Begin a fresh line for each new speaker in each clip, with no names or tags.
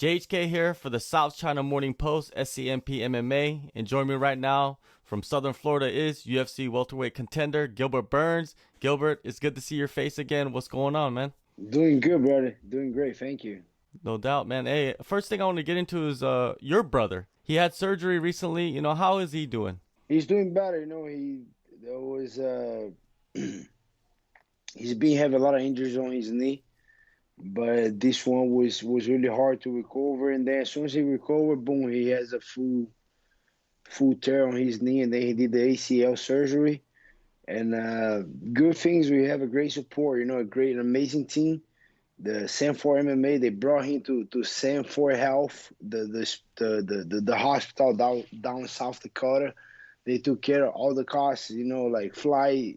JHK here for the South China Morning Post, SCMP MMA. And joining me right now from Southern Florida is UFC welterweight contender Gilbert Burns. Gilbert, it's good to see your face again. What's going on, man?
Doing good, brother. Doing great. Thank you.
No doubt, man. Hey, first thing I want to get into is your brother. He had surgery recently. How is he doing?
He's doing better. He there was he's been having a lot of injuries on his knee, but this one was really hard to recover. And then as soon as he recovered, boom, he has a full tear on his knee, and then he did the ACL surgery. And good things, we have a great support. A great, amazing team. The Sanford MMA, they brought him to Sanford Health, the hospital down in South Dakota. They took care of all the costs, like flight,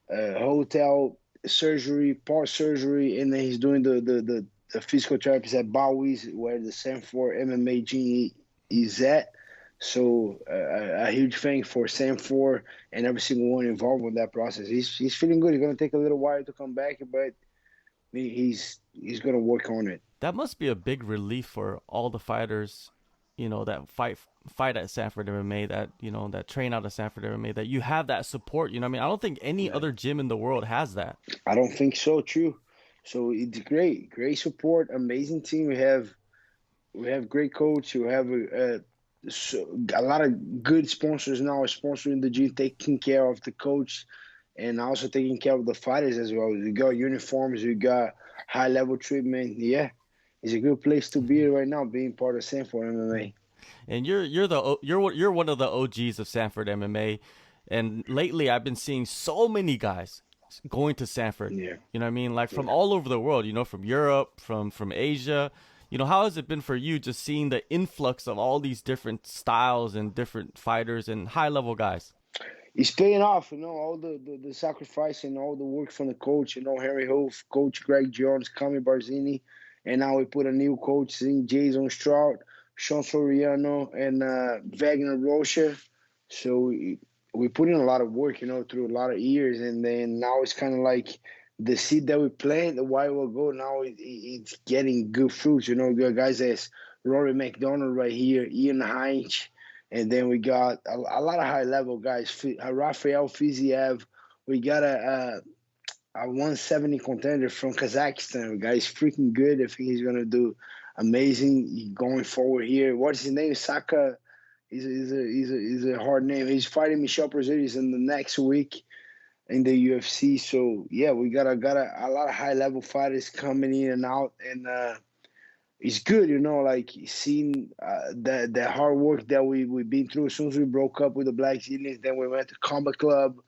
hotel, surgery, part surgery, and then he's doing the physical therapies at Bowie's, where the Sanford MMA gym is at. So a huge thank for Sanford and every single one involved in that process. He's feeling good. He's gonna take a little while to come back, but he's gonna work on it.
That must be a big relief for all the fighters, that fight at Sanford MMA, that train out of Sanford MMA, that you have that support. I mean, I don't think any
Yeah.
other gym in the world has that.
I don't think so, true. So it's great support, amazing team. We have great coach. We have a lot of good sponsors now sponsoring the gym, taking care of the coach, and also taking care of the fighters as well. We got uniforms, we got high level treatment. Yeah, it's a good place to be right now, being part of Sanford MMA.
And you're one of the OGs of Sanford MMA, and lately I've been seeing so many guys going to Sanford.
Yeah,
You know what I mean? Like from
yeah.
all over the world. From Europe, from Asia. How has it been for you just seeing the influx of all these different styles and different fighters and high level guys?
It's paying off, all the sacrifice and all the work from the coach, Henry Hoof, Coach Greg Jones, Kami Barzini, and now we put a new coach in Jason Stroud, Sean Soriano, and Wagner Rocha. So we put in a lot of work, through a lot of years, and then now it's kind of like the seed that we planted a while ago. Now it's getting good fruits. We got guys as Rory McDonald right here, Ian Heinz. And then we got a lot of high level guys. Rafael Fiziev. We got a 170 contender from Kazakhstan. Guy's freaking good. I think he's gonna do amazing going forward here. What's his name? Saka. Is a hard name. He's fighting Michel Prazeres in the next week in the UFC. So yeah, we got a lot of high level fighters coming in and out, and it's good, like seeing the hard work that we've been through. As soon as we broke up with the Black Zillions, then we went to Combat Club,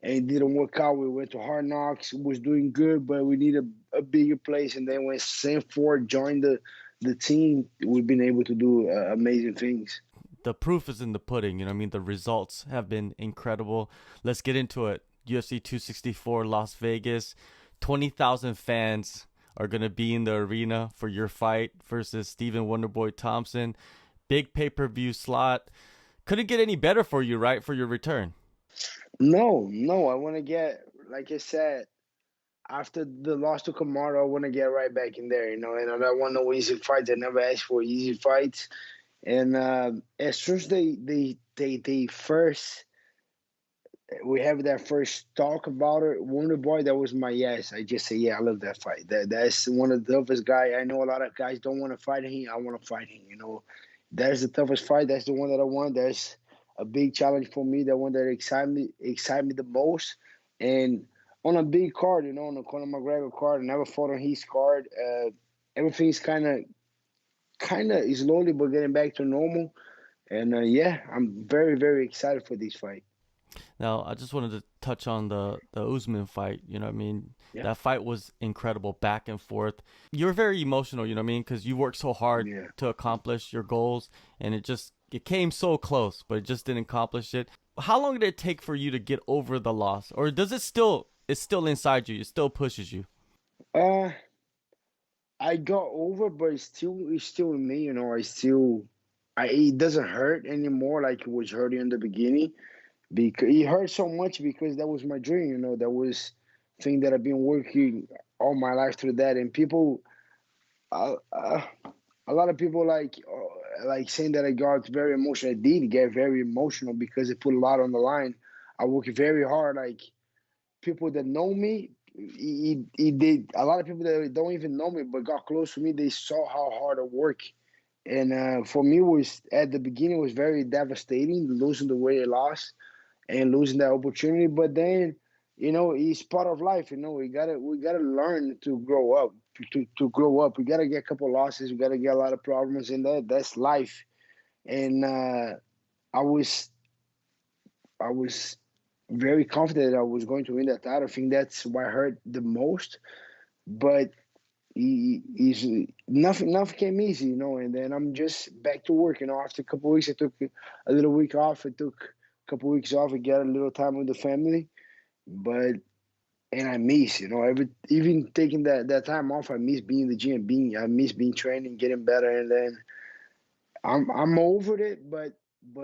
and it didn't work out. We went to Hard Knocks, was doing good, but we need a bigger place. And then when Sanford joined the team, we've been able to do amazing things.
The proof is in the pudding. The results have been incredible. Let's get into it. UFC 264 Las Vegas, 20,000 fans are going to be in the arena for your fight versus Stephen Wonderboy Thompson. Big pay-per-view slot. Couldn't get any better for you, right, for your return?
No, I want to get, like I said, after the loss to Kamaru, I want to get right back in there, and I don't want no easy fights. I never asked for easy fights. And as soon as they first, we have that first talk about it, Wonderboy, that was my yes. I just say, yeah, I love that fight. That's one of the toughest guy. I know a lot of guys don't want to fight him. I want to fight him. That's the toughest fight. That's the one that I want. That's a big challenge for me. The one that excite me the most. And on a big card, on the Conor McGregor card, I never fought on his card. Everything's kind of slowly but getting back to normal. And yeah, I'm very, very excited for this fight.
Now, I just wanted to touch on the Usman fight.
Yeah,
That fight was incredible, back and forth. You're very emotional, because you worked so hard
yeah.
to accomplish your goals, and it came so close, but it just didn't accomplish it. How long did it take for you to get over the loss, or does it's still inside you? It still pushes you.
Uh, I got over, but it's still in me. It doesn't hurt anymore like it was hurting in the beginning, because it hurt so much because that was my dream. That was thing that I've been working all my life through that. And people, uh, uh, a lot of people like saying that I got very emotional. I did get very emotional because I put a lot on the line. I work very hard. Like people that know me, it did. A lot of people that don't even know me but got close to me, they saw how hard I work. And for me, was at the beginning was very devastating, losing the way I lost and losing that opportunity. But then, it's part of life. We gotta learn to grow up. To grow up, we gotta get a couple losses. We gotta get a lot of problems, and that's life. And I was I was very confident that I was going to win that title. I think that's what hurt the most. But he's nothing came easy. And then I'm just back to work. After a couple of weeks, I took a little week off. I took a couple of weeks off and get a little time with the family. But and I miss, even taking that time off, I miss being in the gym, I miss being training, getting better, and then I'm over it, but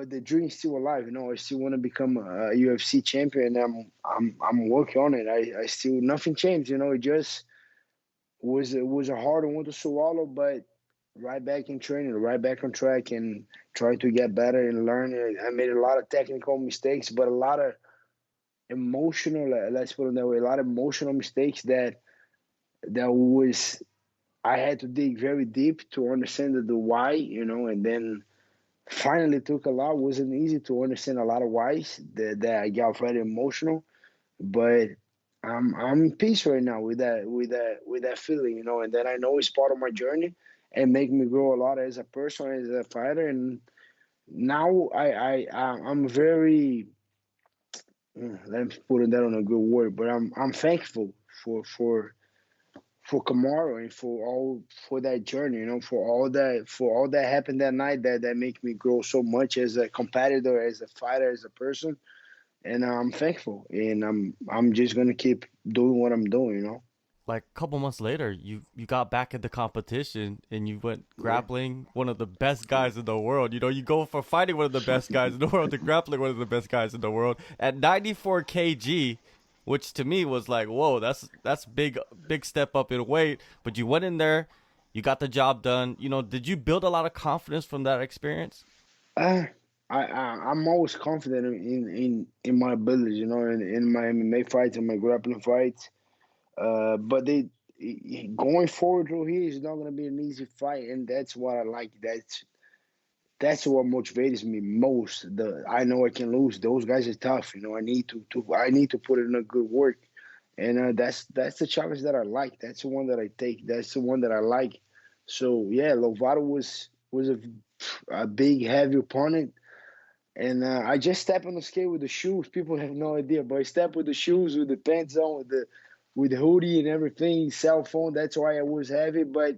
the dream's still alive. I still want to become a UFC champion. I'm working on it. I still nothing changed. It just was a hard one to swallow, but right back in training, right back on track, and trying to get better and learn. I made a lot of technical mistakes, but a lot of emotional, let's put it that way, a lot of emotional mistakes that was I had to dig very deep to understand the why, and then finally took a lot. It wasn't easy to understand a lot of whys that I got very emotional, but I'm in peace right now with that feeling, and then I know it's part of my journey and make me grow a lot as a person, as a fighter. And now I'm very let me put that on a good word, but I'm thankful for for for Kamaru and for that journey, for all that happened that night that make me grow so much as a competitor, as a fighter, as a person. And I'm thankful, and I'm just gonna keep doing what I'm doing.
Like a couple months later, you got back in the competition and you went
Yeah.
grappling one of the best guys in the world. You go from fighting one of the best guys in the world to grappling one of the best guys in the world at 94 kg, which to me was like, whoa, that's big step up in weight. But you went in there, you got the job done. Did you build a lot of confidence from that experience?
Uh, I'm always confident in my abilities, in my MMA fights and my grappling fights. But going forward through here is not gonna be an easy fight, and that's what I like. That's what motivates me most. I know I can lose. Those guys are tough. I need to put in a good work, and that's the challenge that I like. That's the one that I take. That's the one that I like. So yeah, Lovato was a big heavy opponent, and I just stepped on the scale with the shoes. People have no idea, but I stepped with the shoes, with the pants on, with the hoodie and everything, cell phone. That's why I was heavy, but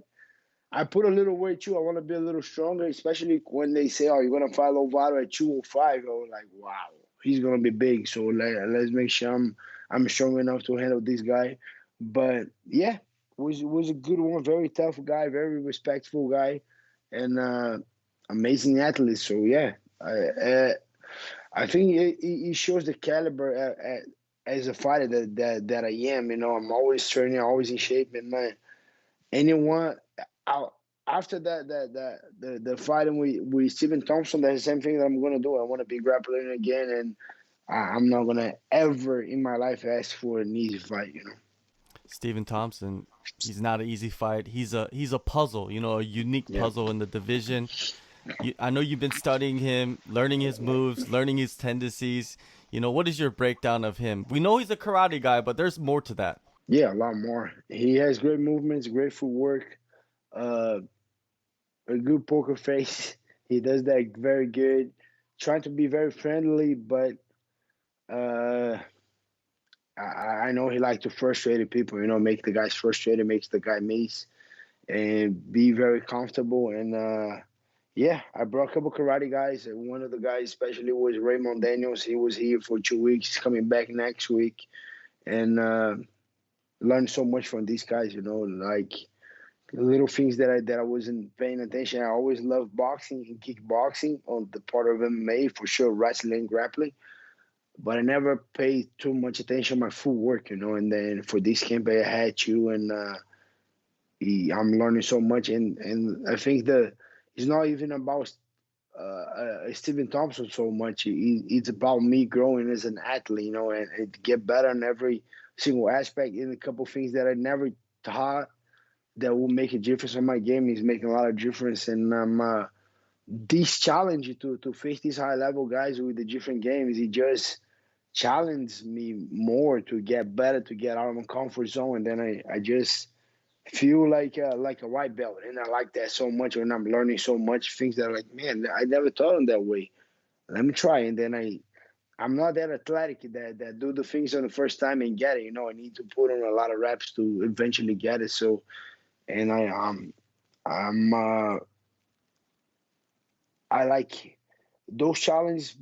I put a little weight too. I want to be a little stronger, especially when they say, "Oh, you're gonna fight Lovato at 205." I was like, "Wow, he's gonna be big." So let's make sure I'm strong enough to handle this guy. But yeah, was a good one. Very tough guy, very respectful guy, and amazing athlete. So yeah, I think it shows the caliber as a fighter that I am. I'm always training, always in shape, and man, anyone out after the fighting with Stephen Thompson, that's the same thing that I'm gonna do. I want to be grappling again, and I'm not gonna ever in my life ask for an easy fight.
Stephen Thompson, he's not an easy fight. He's a puzzle, a unique
Yeah.
puzzle in the division. I know you've been studying him, learning his moves, learning his tendencies. What is your breakdown of him? We know he's a karate guy, but there's more to that.
Yeah, a lot more. He has great movements, great footwork, uh, a good poker face. He does that very good. Trying to be very friendly, but uh, I know he like to frustrate people. Make the guys frustrated, makes the guy miss, and be very comfortable. And yeah, I brought a couple karate guys. And one of the guys, especially, was Raymond Daniels. He was here for 2 weeks. He's coming back next week, and learned so much from these guys. Like little things that I wasn't paying attention. I always loved boxing and kickboxing on the part of MMA for sure, wrestling, grappling. But I never paid too much attention to my footwork. And then for this camp I had to, and I'm learning so much, and I think that it's not even about Stephen Thompson so much. It's about me growing as an athlete, and get better in every single aspect. In a couple things that I never thought that will make a difference on my game is making a lot of difference. And this challenge to face these high level guys with the different games, it just challenged me more to get better, to get out of my comfort zone. And then I just feel like a white belt, and I like that so much. When I'm learning so much things that are like, man, I never thought of that way. Let me try, and then I'm not that athletic that do the things on the first time and get it. I need to put on a lot of reps to eventually get it. So, and I'm I like those challenges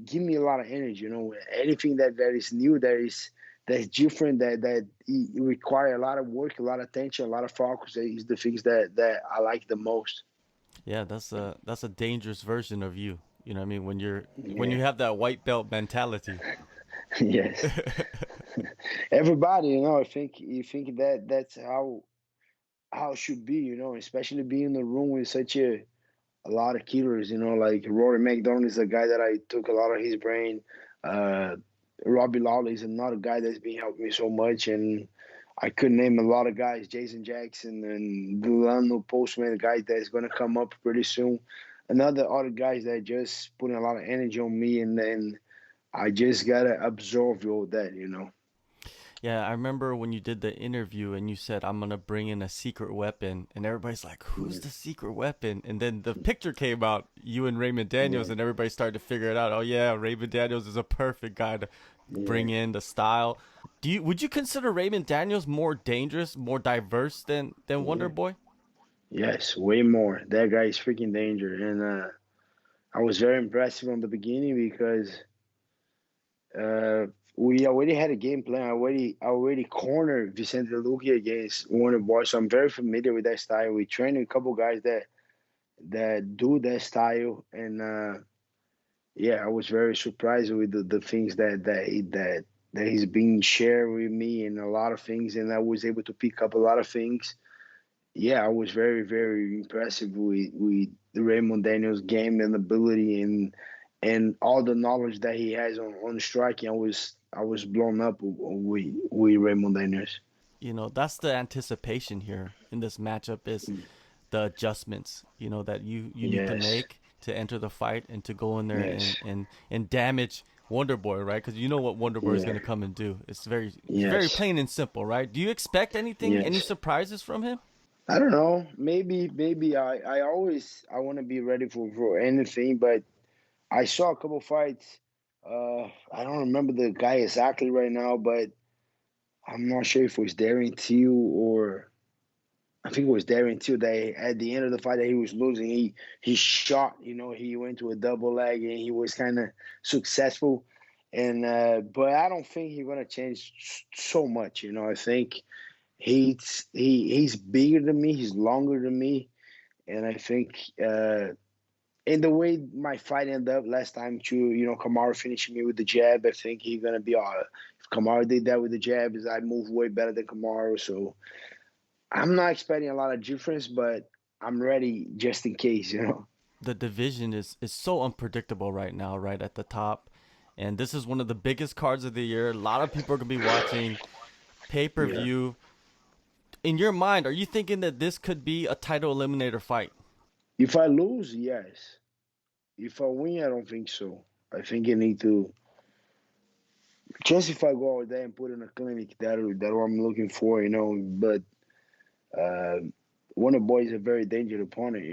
give me a lot of energy. Anything that is new, that's different, that it require a lot of work, a lot of attention, a lot of focus. Is the things that I like the most.
Yeah, that's a dangerous version of you. You know what I mean? When
Yeah.
you have that white belt mentality.
Yes. Everybody, I think you think that that's how it should be. Especially being in the room with such a lot of killers. Like Rory McDonald is a guy that I took a lot of his brain. Uh, Robbie Lawley is another guy that's been helping me so much, and I could name a lot of guys, Jason Jackson and Delano Postman, guys that's going to come up pretty soon. Another other guys that just putting a lot of energy on me, and then I just gotta absorb all that.
Yeah, I remember when you did the interview and you said, I'm going to bring in a secret weapon. And everybody's like, who's
Yeah,
the secret weapon? And then the picture came out, you and Raymond Daniels,
yeah,
and everybody started to figure it out. Oh, yeah, Raymond Daniels is a perfect guy to
yeah,
bring in the style. Would you consider Raymond Daniels more dangerous, more diverse than
yeah.
Wonderboy?
Yes, way more. That guy is freaking danger, and I was very impressed from the beginning because Uh, we already had a game plan. I already cornered Vicente Luque against Wonderboy, so I'm very familiar with that style. We trained a couple guys that do that style, and yeah, I was very surprised with the things that he's been sharing with me, and a lot of things, and I was able to pick up a lot of things. Yeah, I was very very impressive with Raymond Daniels' game and ability, and all the knowledge that he has on striking. I was blown up with Raymond Daniels.
That's the anticipation here in this matchup is the adjustments, that you need to
Yes,
make to enter the fight and to go in there and
yes,
and and damage Wonderboy, right? Because you know what Wonderboy is
yeah,
going to come and do. It's very
yes,
plain and simple, right? Do you expect any
yes.
surprises from him?
I don't know. Maybe I want to be ready for anything, but I saw a couple fights. I don't remember the guy exactly right now, but I'm not sure if it was Darren Till or I think it was Darren Till that at the end of the fight that he was losing, he shot. He went to a double leg and he was kind of successful. And but I don't think he's gonna change so much. I think he's bigger than me, he's longer than me, and I think in the way my fight ended up last time too, Kamaru finishing me with the jab. I think he's gonna be all. If Kamaru did that with the jab, I move way better than Kamaru, so I'm not expecting a lot of difference, but I'm ready just in case.
The division is so unpredictable right now, right at the top, and this is one of the biggest cards of the year. A lot of people are going to be watching pay per
Yeah.
view. In your mind, are you thinking that this could be a title eliminator fight?
If I lose, yes. If I win, I don't think so. I think I need to just if I go out there and put in a clinic, that what I'm looking for. But uh, Wonderboy is a very dangerous opponent.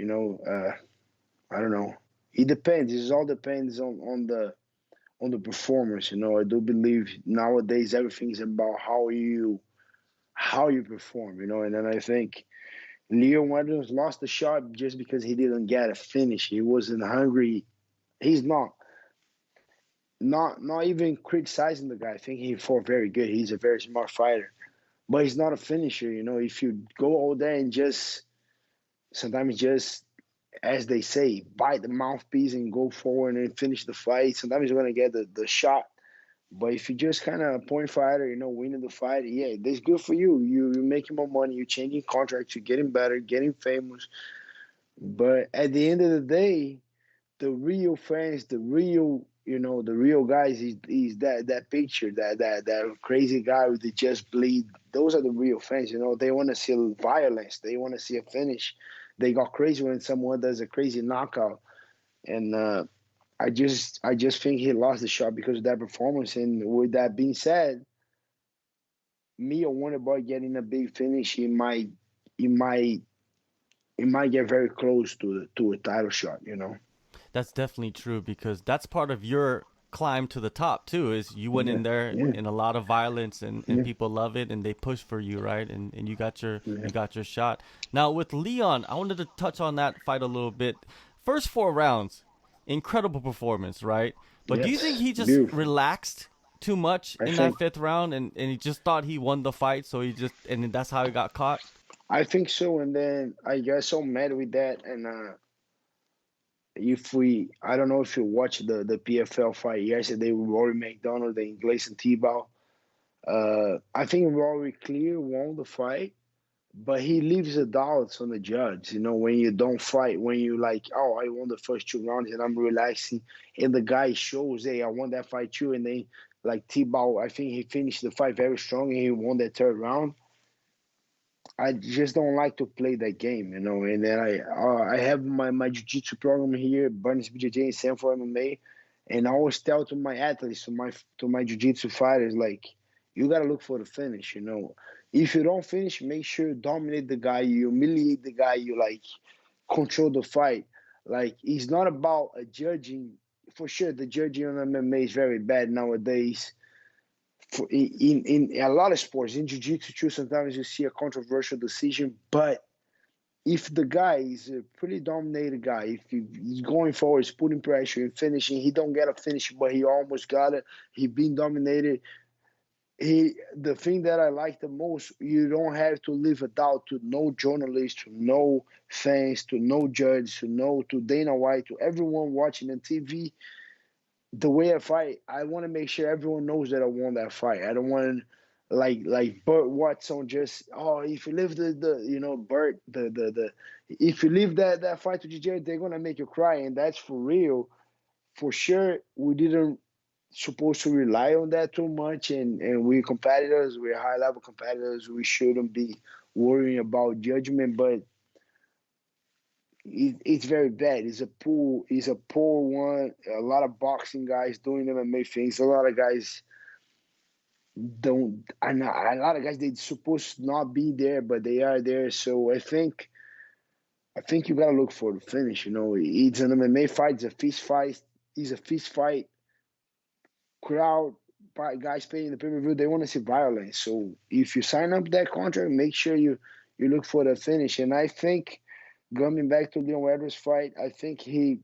I don't know. It depends. It all depends on the performance. I do believe nowadays everything is about how you perform. And then I think Leon Edwards lost the shot just because he didn't get a finish. He wasn't hungry. He's not even criticizing the guy. I think he fought very good. He's a very smart fighter, but he's not a finisher. If you go all there and just sometimes just as they say, bite the mouthpiece and go forward and finish the fight. Sometimes you're gonna get the shot, But if you just kind of a point fighter, winning the fight, yeah, that's good for you. You're making more money, you're changing contracts, you're getting better, getting famous. But at the end of the day, the real fans, the real guys is that picture, that crazy guy with the just bleed. Those are the real fans. They want to see violence. They want to see a finish. They got crazy when someone does a crazy knockout. And I just think he lost the shot because of that performance. And with that being said, me or Wonderboy getting a big finish, he might, he might get very close to a title shot.
That's definitely true because that's part of your climb to the top too. Is you went
Yeah,
in there
yeah,
in a lot of violence and
yeah,
people love it and they push for you, right? And
yeah.
you got your shot. Now with Leon, I wanted to touch on that fight a little bit. First 4 rounds, incredible performance, right? But do you think
Yes,
he just
beautiful.
relaxed too much
I
in that
think
fifth round and he just thought he won the fight, so he just and then that's how he got caught?
I think so. And then I got so mad with that. And if I don't know if you watched the PFL fight yesterday with Rory McDonald and Gleison Tebow. I think Rory clear won the fight, but he leaves the doubts on the judge. When you don't fight, when you like, oh, I won the first 2 rounds and I'm relaxing, and the guy shows, hey, I won that fight too, and then like Tebow, I think he finished the fight very strong and he won that third round. I just don't like to play that game. And then I have my jiu-jitsu program here, Burns BJJ and Sanford MMA, and I always tell to my athletes, to my jiu-jitsu fighters, like, you gotta look for the finish. If you don't finish, make sure you dominate the guy, you humiliate the guy, you like control the fight. Like, it's not about a judging. For sure, the judging on MMA is very bad nowadays in a lot of sports, in jiu-jitsu too, sometimes you see a controversial decision. But if the guy is a pretty dominated guy, if he's going forward, he's putting pressure and finishing, he don't get a finish, but he almost got it. He been dominated. The thing that I like the most, you don't have to leave a doubt to no journalist, to no fans, to no judge, to Dana White, to everyone watching on TV. The way I fight, I want to make sure everyone knows that I won that fight. I don't want like Burt Watson just, oh, if you leave the Burt the if you leave that fight to GJ, they're gonna make you cry, and that's for real. For sure, we didn't supposed to rely on that too much, and we're competitors, we're high level competitors, we shouldn't be worrying about judgment. But it's very bad. It's a poor one. A lot of boxing guys doing MMA things. A lot of guys don't, and a lot of guys they supposed to not be there, but they are there. So I think you gotta look for the finish. It's an MMA fight. It's a fist fight. It's a fist fight. Crowd, guys paying the pay per view. They want to see violence. So if you sign up that contract, make sure you look for the finish. And I think coming back to Leon Edwards' fight, he I think he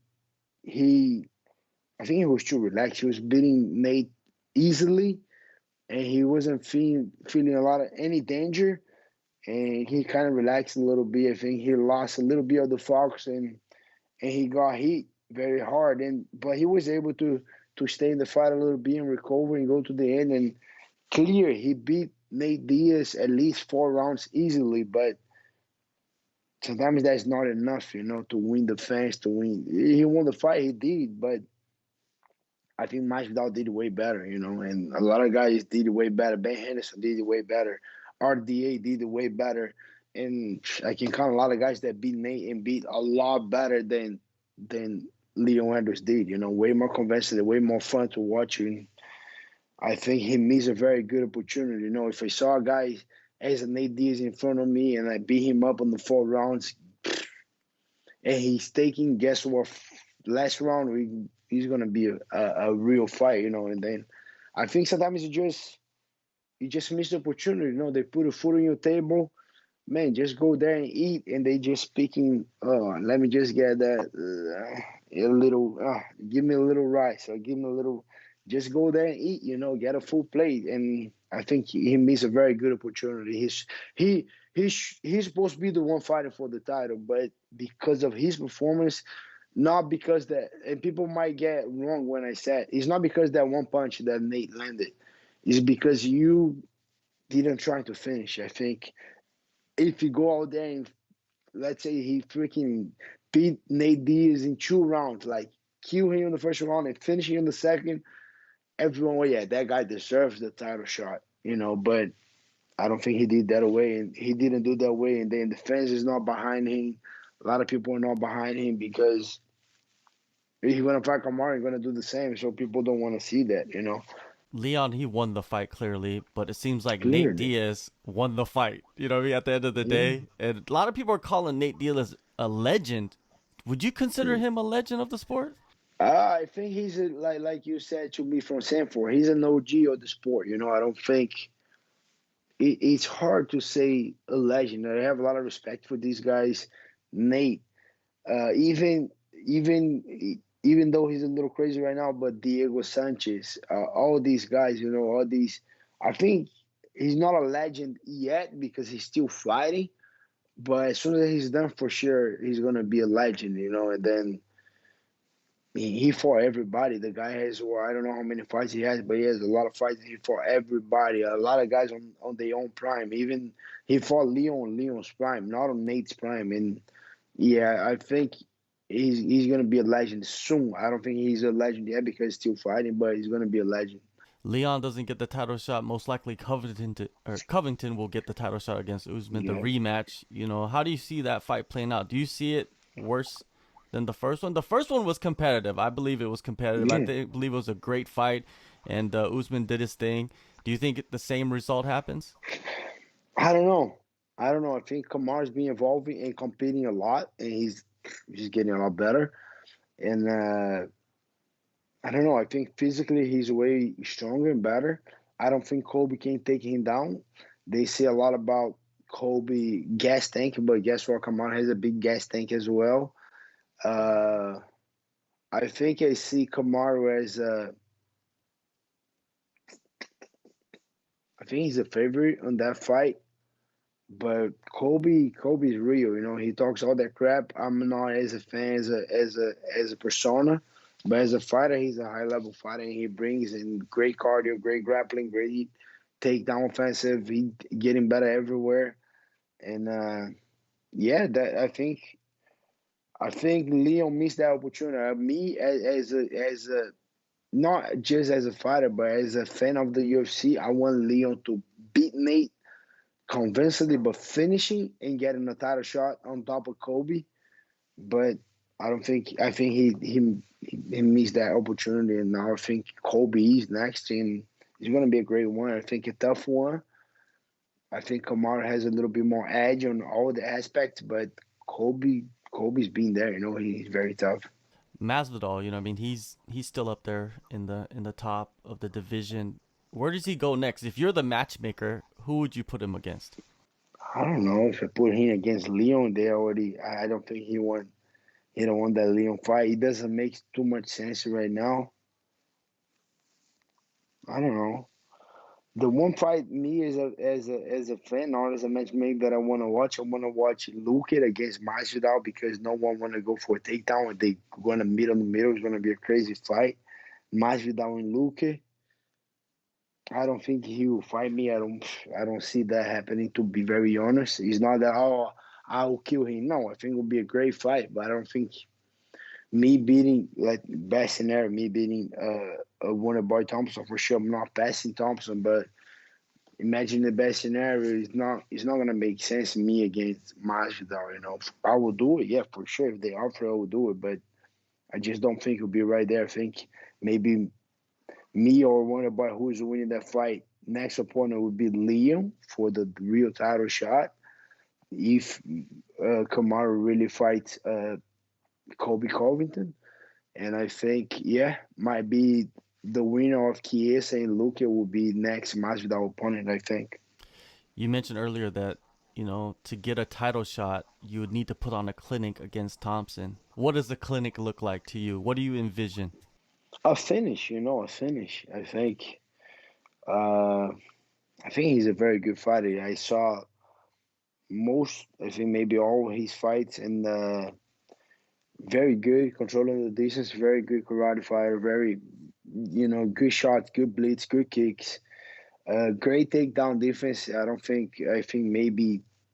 was too relaxed. He was beating Nate easily, and he wasn't feeling a lot of any danger. And he kind of relaxed a little bit. I think he lost a little bit of the focus, and he got hit very hard. But he was able to stay in the fight a little bit and recover and go to the end. And clear, he beat Nate Diaz at least 4 rounds easily. But sometimes that's not enough, to win the fans, to win. He won the fight, he did, but I think Masvidal did way better, and a lot of guys did way better. Ben Henderson did way better. RDA did way better. And I can count a lot of guys that beat Nate and beat a lot better than Leon Edwards did, way more convincing, way more fun to watch. And I think he missed a very good opportunity. If I saw a guy as a Nate Diaz in front of me and I beat him up on the 4 rounds and he's taking, guess what, last round, he's gonna be a real fight, And then I think sometimes you just miss the opportunity. They put a food on your table, man. Just go there and eat, and they just speaking. Oh, let me just get that a little. Give me a little rice, or give me a little. Just go there and eat. Get a full plate, and I think he missed a very good opportunity. He's supposed to be the one fighting for the title, but because of his performance, not because that, and people might get wrong when I said it's not because that one punch that Nate landed. It's because you didn't try to finish. I think if you go out there and let's say he freaking beat Nate Diaz in 2 rounds, like kill him in the first round and finish him in the second, everyone, well, yeah, that guy deserves the title shot, but I don't think he did that way, and he didn't do that way, and then the fans is not behind him. A lot of people are not behind him because if he's gonna fight Kamaru, he's gonna do the same. So people don't want to see that.
Leon, he won the fight clearly, but it seems like Nate
Clearly,
Diaz won the fight. You know what I mean? At the end of the
yeah.
day, and a lot of people are calling Nate Diaz a legend. Would you consider him a legend of the sport?
I think he's like you said to me from Sanford. He's an OG of the sport. I don't think it's hard to say a legend. I have a lot of respect for these guys. Nate, even though he's a little crazy right now, but Diego Sanchez, all these guys, all these. I think he's not a legend yet because he's still fighting. But as soon as he's done, for sure, he's gonna be a legend. And then he fought everybody. The guy has, well, I don't know how many fights he has, but he has a lot of fights. He fought everybody, a lot of guys on their own prime. Even he fought Leon's prime, not on Nate's prime. And yeah, I think he's gonna be a legend soon. I don't think he's a legend yet because he's still fighting, but he's gonna be a legend.
Leon doesn't get the title shot. Most likely, Covington will get the title shot against Usman, the
Yeah.
rematch. How do you see that fight playing out? Do you see it worse than the first one? The first one was competitive. I believe it was competitive.
Yeah.
Believe it was a great fight, and Usman did his thing. Do you think the same result happens?
I don't know. I don't know. I think Kamar's been evolving and competing a lot, and he's getting a lot better. And I don't know. I think physically he's way stronger and better. I don't think Colby can take him down. They say a lot about Colby gas tank, but guess what? Kamar has a big gas tank as well. Uh, I think I see Kamaru as I think he's a favorite on that fight. But Kobe's real. He talks all that crap. I'm not as a fan as a persona, but as a fighter, he's a high level fighter. And he brings in great cardio, great grappling, great takedown offensive. He getting better everywhere. And yeah, that I think Leon missed that opportunity. Me as a not just as a fighter, but as a fan of the UFC, I want Leon to beat Nate convincingly, but finishing and getting a title shot on top of Kobe. But I don't think I think he missed that opportunity, and now I think Kobe is next, and it's going to be a great one. I think a tough one. I think Kamara has a little bit more edge on all the aspects, but Kobe's been there. He's very tough.
Masvidal, I mean, he's still up there in the top of the division. Where does he go next? If you're the matchmaker, who would you put him against?
I don't know if I put him against Leon. They already. I don't think he won. He don't want that Leon fight. It doesn't make too much sense right now. I don't know. The one fight me as a fan, not as a matchmaker that I want to watch. I want to watch Luke against Masvidal because no one want to go for a takedown. And they going to meet on the middle. It's going to be a crazy fight. Masvidal and Luke. I don't think he will fight me. I don't see that happening. To be very honest, it's not that I will kill him. No, I think it will be a great fight, but I don't think me beating like best scenario, me beating a Wonderboy Thompson for sure. I'm not passing Thompson, but imagine the best scenario is not. It's not gonna make sense. Me against Masvidal, I will do it. Yeah, for sure. If they offer, I will do it. But I just don't think it'll be right there. I think maybe me or Wonderboy who is winning that fight. Next opponent would be Liam for the real title shot. If Kamaru really fights Colby Covington. And I think, yeah, might be the winner of Chiesa and Luque will be next Masvidal opponent, I think.
You mentioned earlier that, to get a title shot, you would need to put on a clinic against Thompson. What does the clinic look like to you? What do you envision?
A finish, a finish. Uh, I think he's a very good fighter. I saw I think maybe all his fights in the Very good, controlling the distance, very good karate fighter, very, good shots, good blitz, good kicks, great takedown defense. I think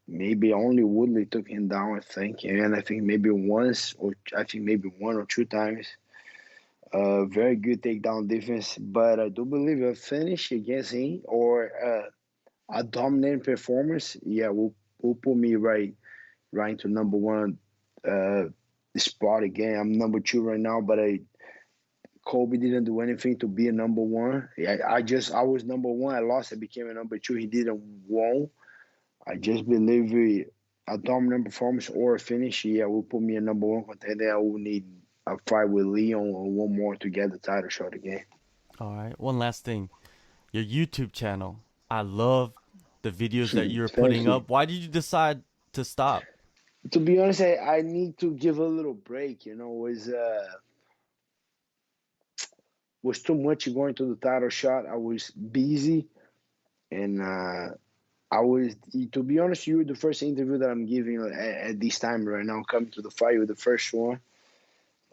maybe only Woodley took him down, I think. And I think maybe once, or I think maybe one or two times. Very good takedown defense, but I do believe a finish against him or a dominant performance, yeah, will put me right into number one uh, spot again. I'm number two right now, but Colby didn't do anything to be a number one. I was number one. I lost. I became a number two. He didn't won. I just believe a dominant performance or a finish, yeah, will put me a number one contender. I will need a fight with Leon or one more to get the title shot again.
All right. One last thing. Your YouTube channel. I love the videos that you're
Thank
putting
you.
up. Why did you decide to stop?
To be honest, I need to give a little break. Was too much going to the title shot. I was busy, and I was, to be honest, you were the first interview that I'm giving at this time right now. Coming to the fight with the first one,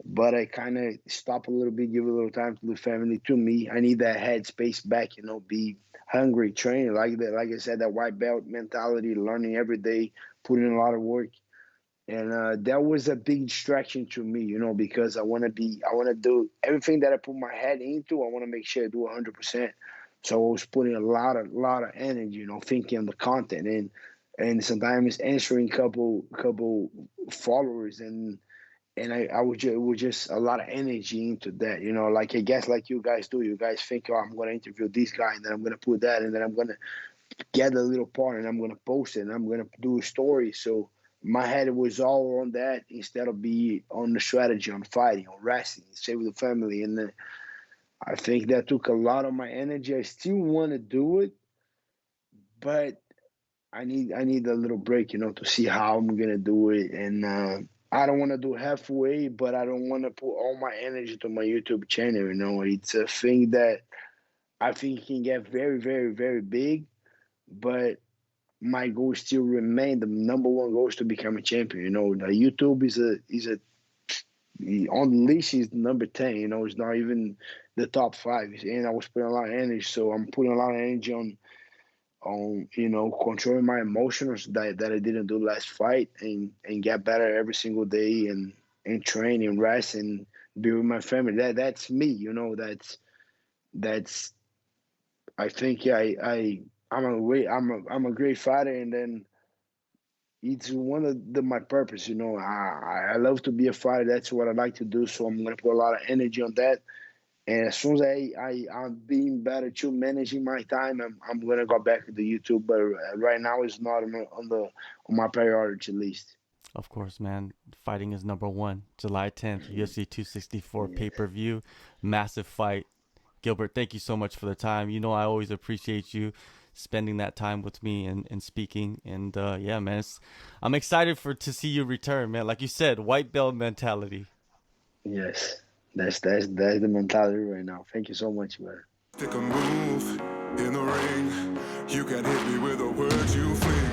but I kind of stop a little bit, give a little time to the family, to me. I need that headspace back. Be hungry, training like that. Like I said, that white belt mentality, learning every day, putting in a lot of work. And that was a big distraction to me, because I want to do everything that I put my head into. I want to make sure I do 100%. So I was putting a lot of energy, thinking on the content and sometimes answering couple followers and I would just a lot of energy into that, like I guess like you guys do. You guys think, oh, I'm gonna interview this guy and then I'm gonna put that and then I'm gonna get a little part and I'm gonna post it and I'm gonna do a story. So my head was all on that instead of be on the strategy, on fighting, on wrestling, stay with the family. And I think that took a lot of my energy. I still want to do it, but I need a little break, to see how I'm gonna do it. And I don't want to do halfway, but I don't want to put all my energy to my YouTube channel. It's a thing that I think can get very, very, very big, but my goal still remain the number one goal is to become a champion. The YouTube is a on the list is number 10. It's not even the top five. And I was putting a lot of energy, so I'm putting a lot of energy on controlling my emotions that I didn't do last fight and get better every single day and train and rest and be with my family. That's me. That's I think I'm a great fighter, and then it's one of my purpose. I love to be a fighter. That's what I like to do. So I'm gonna put a lot of energy on that. And as soon as I'm being better to managing my time, I'm gonna go back to the YouTube. But right now it's not on my priority list.
Of course, man. Fighting is number one. July 10th, UFC 264
Yeah.
pay-per-view. Massive fight. Gilbert, thank you so much for the time. I always appreciate you spending that time with me and speaking. And yeah, man, I'm excited to see you return, man. Like you said, white belt mentality.
Yes, that's the mentality right now. Thank you so much, man.
Take a move in the ring. You can hit me with the words you fling.